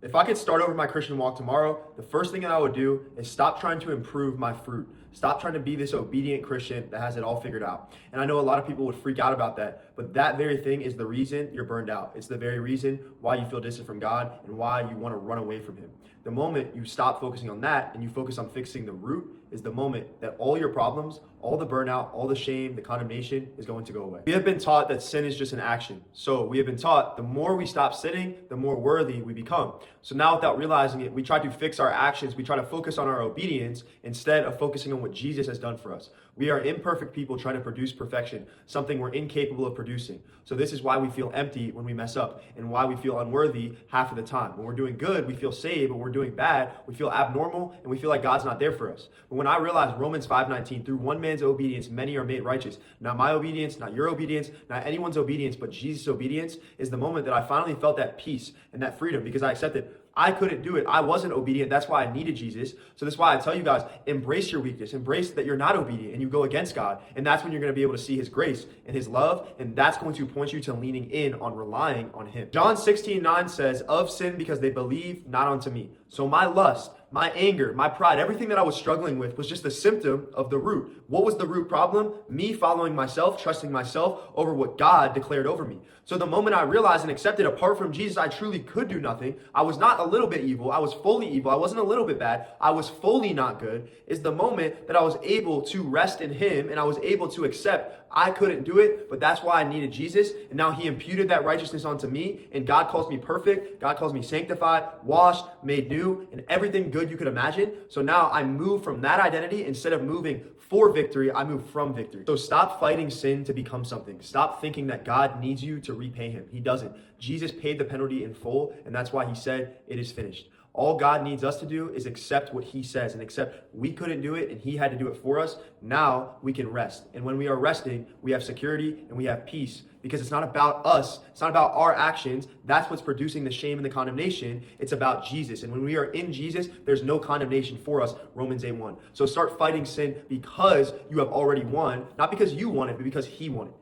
If I could start over my Christian walk tomorrow, the first thing that I would do is stop trying to improve my fruit. Stop trying to be this obedient Christian that has it all figured out. And I know a lot of people would freak out about that, but that very thing is the reason you're burned out. It's the very reason why you feel distant from God and why you want to run away from Him. The moment you stop focusing on that and you focus on fixing the root is the moment that all your problems, all the burnout, all the shame, the condemnation is going to go away. We have been taught that sin is just an action. So we have been taught the more we stop sinning, the more worthy we become. So now without realizing it, we try to fix our actions. We try to focus on our obedience instead of focusing on what Jesus has done for us. We are imperfect people trying to produce perfection, something we're incapable of producing. So this is why we feel empty when we mess up and why we feel unworthy half of the time. When we're doing good, we feel saved. When we're doing bad, we feel abnormal and we feel like God's not there for us. But when I realized Romans 5:19, through one man's obedience, many are made righteous. Not my obedience, not your obedience, not anyone's obedience, but Jesus' obedience is the moment that I finally felt that peace and that freedom because I accepted I couldn't do it. I wasn't obedient. That's why I needed Jesus. So that's why I tell you guys, embrace your weakness. Embrace that you're not obedient and you go against God. And that's when you're going to be able to see His grace and His love. And that's going to point you to leaning in on relying on Him. John 16:9 says, of sin because they believe not unto me. So my lust, my anger, my pride, everything that I was struggling with was just a symptom of the root. What was the root problem? Me following myself, trusting myself over what God declared over me. So the moment I realized and accepted apart from Jesus, I truly could do nothing. I was not a little bit evil. I was fully evil. I wasn't a little bit bad. I was fully not good. Is the moment that I was able to rest in Him and I was able to accept I couldn't do it, but that's why I needed Jesus. And now He imputed that righteousness onto me. And God calls me perfect. God calls me sanctified, washed, made new, and everything good you could imagine. So now I move from that identity. Instead of moving for victory, I move from victory. So stop fighting sin to become something. Stop thinking that God needs you to repay Him. He doesn't. Jesus paid the penalty in full, and that's why He said it is finished. All God needs us to do is accept what He says and accept we couldn't do it and He had to do it for us. Now we can rest. And when we are resting, we have security and we have peace because it's not about us. It's not about our actions. That's what's producing the shame and the condemnation. It's about Jesus. And when we are in Jesus, there's no condemnation for us, Romans 8:1. So start fighting sin because you have already won, not because you won it, but because He won it.